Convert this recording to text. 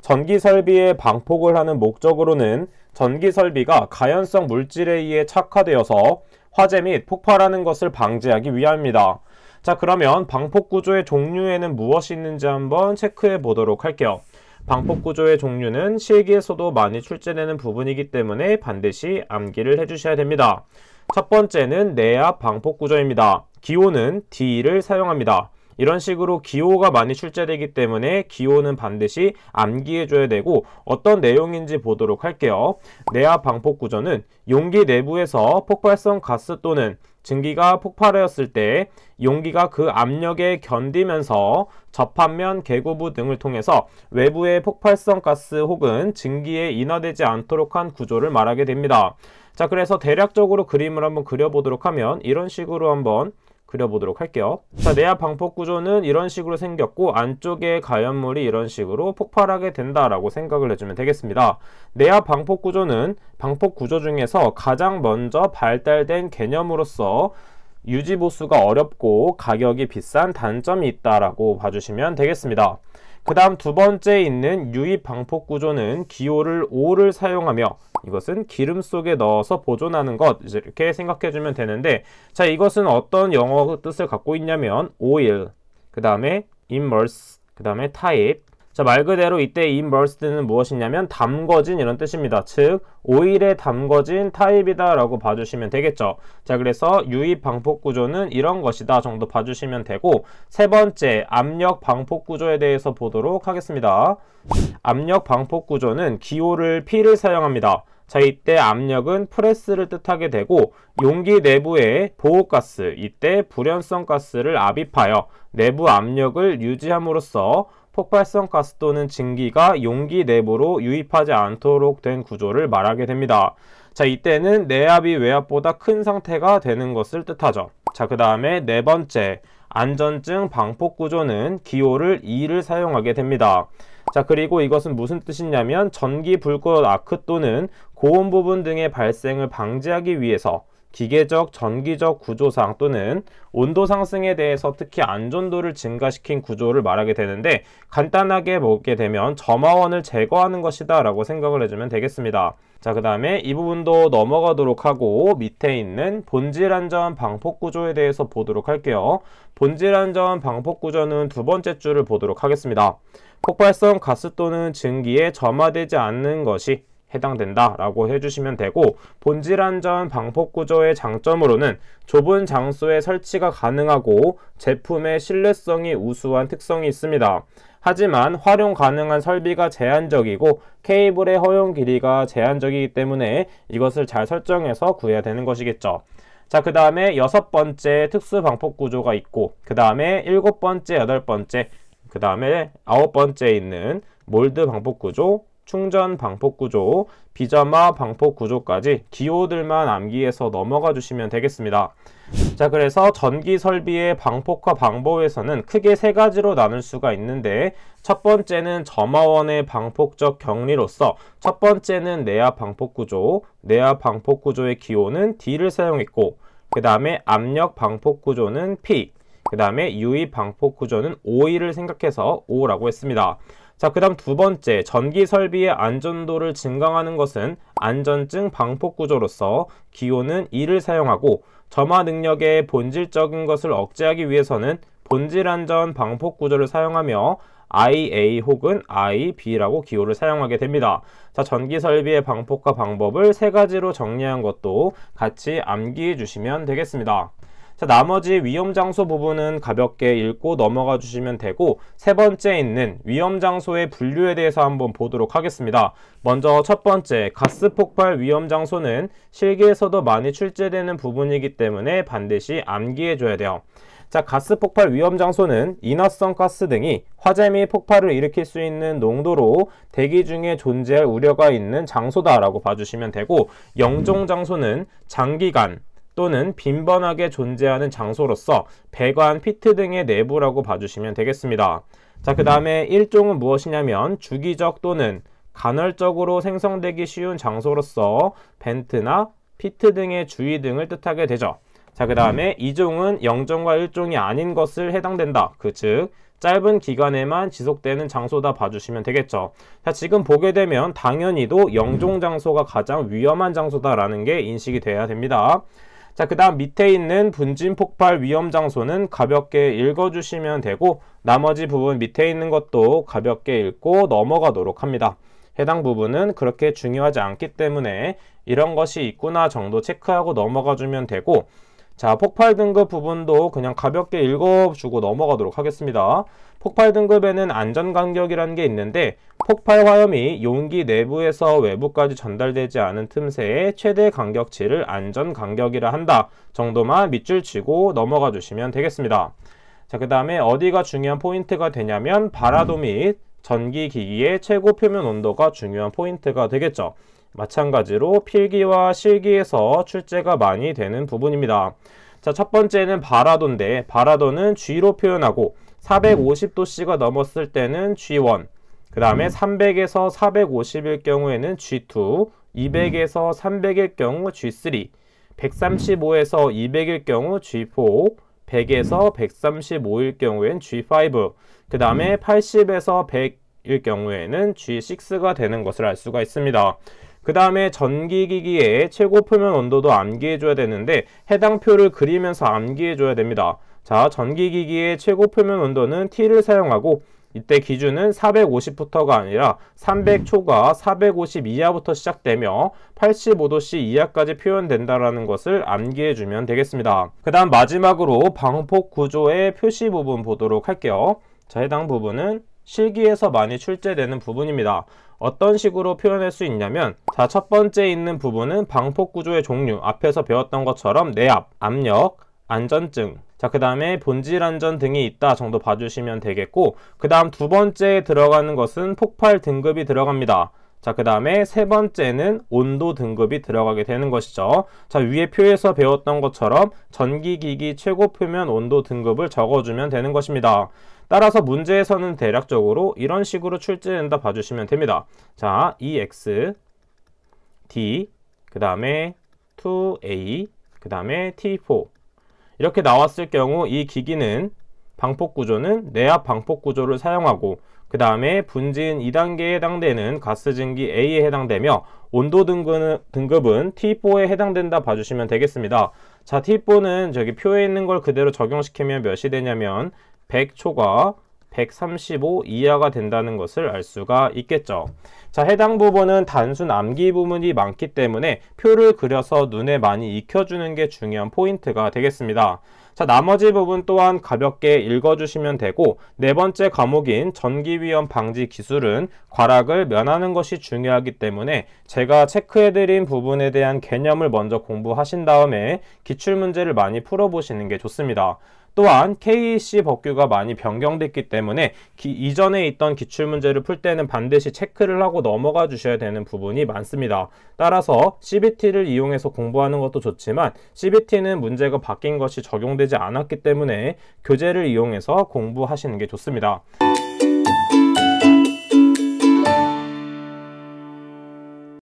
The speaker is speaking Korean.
전기 설비의 방폭을 하는 목적으로는 전기 설비가 가연성 물질에 의해 착화되어서 화재 및 폭발하는 것을 방지하기 위함입니다. 자, 그러면 방폭 구조의 종류에는 무엇이 있는지 한번 체크해 보도록 할게요. 방폭 구조의 종류는 실기에서도 많이 출제되는 부분이기 때문에 반드시 암기를 해주셔야 됩니다. 첫 번째는 내압 방폭 구조입니다. 기호는 D를 사용합니다. 이런 식으로 기호가 많이 출제되기 때문에 기호는 반드시 암기해줘야 되고 어떤 내용인지 보도록 할게요. 내압 방폭 구조는 용기 내부에서 폭발성 가스 또는 증기가 폭발하였을 때 용기가 그 압력에 견디면서 접합면 개구부 등을 통해서 외부의 폭발성 가스 혹은 증기에 인화되지 않도록 한 구조를 말하게 됩니다. 자, 그래서 대략적으로 그림을 한번 그려보도록 하면 이런 식으로 한번 그려보도록 할게요. 자, 내압 방폭 구조는 이런 식으로 생겼고 안쪽에 가연물이 이런 식으로 폭발하게 된다라고 생각을 해주면 되겠습니다. 내압 방폭 구조는 방폭 구조 중에서 가장 먼저 발달된 개념으로서 유지 보수가 어렵고 가격이 비싼 단점이 있다라고 봐주시면 되겠습니다. 그 다음 두 번째 있는 유입 방폭 구조는 기호를 O를 사용하며 이것은 기름 속에 넣어서 보존하는 것, 이렇게 생각해주면 되는데, 자, 이것은 어떤 영어 뜻을 갖고 있냐면 oil, 그 다음에 immerse, 그 다음에 type. 자, 말 그대로 이때 immersed는 무엇이냐면 담궈진 이런 뜻입니다. 즉 오일에 담궈진 타입이다 라고 봐주시면 되겠죠. 자, 그래서 유입 방폭 구조는 이런 것이다 정도 봐주시면 되고, 세 번째 압력 방폭 구조에 대해서 보도록 하겠습니다. 압력 방폭 구조는 기호를 P를 사용합니다. 자, 이때 압력은 프레스를 뜻하게 되고 용기 내부에 보호가스, 이때 불연성 가스를 압입하여 내부 압력을 유지함으로써 폭발성 가스 또는 증기가 용기 내부로 유입하지 않도록 된 구조를 말하게 됩니다. 자, 이때는 내압이 외압보다 큰 상태가 되는 것을 뜻하죠. 자, 그 다음에 네 번째 안전증 방폭 구조는 기호를 E를 사용하게 됩니다. 자, 그리고 이것은 무슨 뜻이냐면 전기 불꽃 아크 또는 고온 부분 등의 발생을 방지하기 위해서 기계적, 전기적 구조상 또는 온도 상승에 대해서 특히 안전도를 증가시킨 구조를 말하게 되는데, 간단하게 보게 되면 점화원을 제거하는 것이다 라고 생각을 해주면 되겠습니다. 자, 그 다음에 이 부분도 넘어가도록 하고 밑에 있는 본질 안전 방폭 구조에 대해서 보도록 할게요. 본질 안전 방폭 구조는 두 번째 줄을 보도록 하겠습니다. 폭발성 가스 또는 증기에 점화되지 않는 것이 해당된다 라고 해주시면 되고, 본질 안전 방폭 구조의 장점으로는 좁은 장소에 설치가 가능하고 제품의 신뢰성이 우수한 특성이 있습니다. 하지만 활용 가능한 설비가 제한적이고 케이블의 허용 길이가 제한적이기 때문에 이것을 잘 설정해서 구해야 되는 것이겠죠. 자, 그 다음에 여섯 번째 특수 방폭 구조가 있고, 그 다음에 일곱 번째, 여덟 번째, 그 다음에 아홉 번째 있는 몰드 방폭 구조, 충전 방폭 구조, 비점화 방폭 구조까지 기호들만 암기해서 넘어가 주시면 되겠습니다. 자, 그래서 전기 설비의 방폭화 방법에서는 크게 세 가지로 나눌 수가 있는데, 첫 번째는 점화원의 방폭적 경리로서 첫 번째는 내압 방폭 구조, 내압 방폭 구조의 기호는 D를 사용했고, 그 다음에 압력 방폭 구조는 P, 그 다음에 유입 방폭 구조는 O를 생각해서 O라고 했습니다. 자, 그 다음 두 번째, 전기 설비의 안전도를 증강하는 것은 안전증 방폭 구조로서 기호는 E를 사용하고, 점화 능력의 본질적인 것을 억제하기 위해서는 본질 안전 방폭 구조를 사용하며 IA 혹은 IB라고 기호를 사용하게 됩니다. 자, 전기 설비의 방폭화 방법을 세 가지로 정리한 것도 같이 암기해 주시면 되겠습니다. 자, 나머지 위험장소 부분은 가볍게 읽고 넘어가 주시면 되고, 세 번째 있는 위험장소의 분류에 대해서 한번 보도록 하겠습니다. 먼저 첫 번째, 가스 폭발 위험장소는 실기에서도 많이 출제되는 부분이기 때문에 반드시 암기해 줘야 돼요. 자, 가스 폭발 위험장소는 인화성 가스 등이 화재 및 폭발을 일으킬 수 있는 농도로 대기 중에 존재할 우려가 있는 장소다라고 봐주시면 되고, 영종장소는 장기간 또는 빈번하게 존재하는 장소로서 배관, 피트 등의 내부라고 봐주시면 되겠습니다. 자, 그 다음에 1종은 무엇이냐면 주기적 또는 간헐적으로 생성되기 쉬운 장소로서 벤트나 피트 등의 주의 등을 뜻하게 되죠. 자, 그 다음에 2종은 0종과 1종이 아닌 것을 해당된다. 즉 짧은 기간에만 지속되는 장소다 봐주시면 되겠죠. 자, 지금 보게 되면 당연히도 0종 장소가 가장 위험한 장소다라는 게 인식이 돼야 됩니다. 자, 그 다음 밑에 있는 분진 폭발 위험 장소는 가볍게 읽어주시면 되고 나머지 부분 밑에 있는 것도 가볍게 읽고 넘어가도록 합니다. 해당 부분은 그렇게 중요하지 않기 때문에 이런 것이 있구나 정도 체크하고 넘어가 주면 되고, 자, 폭발 등급 부분도 그냥 가볍게 읽어주고 넘어가도록 하겠습니다. 폭발 등급에는 안전 간격이라는 게 있는데 폭발 화염이 용기 내부에서 외부까지 전달되지 않은 틈새의 최대 간격치를 안전 간격이라 한다 정도만 밑줄 치고 넘어가 주시면 되겠습니다. 자, 그 다음에 어디가 중요한 포인트가 되냐면 발화도 및 전기기기의 최고 표면 온도가 중요한 포인트가 되겠죠. 마찬가지로 필기와 실기에서 출제가 많이 되는 부분입니다. 자, 첫 번째는 발화도인데 발화도는 G로 표현하고 450도씨가 넘었을 때는 G1, 그 다음에 300에서 450일 경우에는 G2, 200에서 300일 경우 G3, 135에서 200일 경우 G4, 100에서 135일 경우에는 G5, 그 다음에 80에서 100일 경우에는 G6가 되는 것을 알 수가 있습니다. 그 다음에 전기기기의 최고 표면 온도도 암기해줘야 되는데 해당 표를 그리면서 암기해줘야 됩니다. 자, 전기기기의 최고 표면 온도는 T를 사용하고 이때 기준은 450부터가 아니라 300초가 450 이하부터 시작되며 85도씨 이하까지 표현된다는 것을 암기해주면 되겠습니다. 그 다음 마지막으로 방폭 구조의 표시 부분 보도록 할게요. 자, 해당 부분은 실기에서 많이 출제되는 부분입니다. 어떤 식으로 표현할 수 있냐면, 자, 첫 번째 있는 부분은 방폭 구조의 종류, 앞에서 배웠던 것처럼 내압, 압력, 안전증, 자, 그 다음에 본질 안전 등이 있다 정도 봐주시면 되겠고, 그 다음 두 번째에 들어가는 것은 폭발 등급이 들어갑니다. 자, 그 다음에 세 번째는 온도 등급이 들어가게 되는 것이죠. 자, 위에 표에서 배웠던 것처럼 전기기기 최고 표면 온도 등급을 적어주면 되는 것입니다. 따라서 문제에서는 대략적으로 이런 식으로 출제된다 봐주시면 됩니다. 자, EX, D, 그 다음에 2A, 그 다음에 T4 이렇게 나왔을 경우 이 기기는 방폭 구조는 내압 방폭 구조를 사용하고, 그 다음에 분진 2단계에 해당되는 가스 증기 A에 해당되며 온도 등급은 T4에 해당된다 봐주시면 되겠습니다. 자, T4는 저기 표에 있는 걸 그대로 적용시키면 몇이 되냐면 100초가 135 이하가 된다는 것을 알 수가 있겠죠. 자, 해당 부분은 단순 암기 부분이 많기 때문에 표를 그려서 눈에 많이 익혀주는 게 중요한 포인트가 되겠습니다. 자, 나머지 부분 또한 가볍게 읽어주시면 되고, 네 번째 과목인 전기위험 방지 기술은 과락을 면하는 것이 중요하기 때문에 제가 체크해드린 부분에 대한 개념을 먼저 공부하신 다음에 기출문제를 많이 풀어보시는 게 좋습니다. 또한 KEC 법규가 많이 변경됐기 때문에 이전에 있던 기출문제를 풀 때는 반드시 체크를 하고 넘어가 주셔야 되는 부분이 많습니다. 따라서 CBT를 이용해서 공부하는 것도 좋지만 CBT는 문제가 바뀐 것이 적용되지 않았기 때문에 교재를 이용해서 공부하시는 게 좋습니다.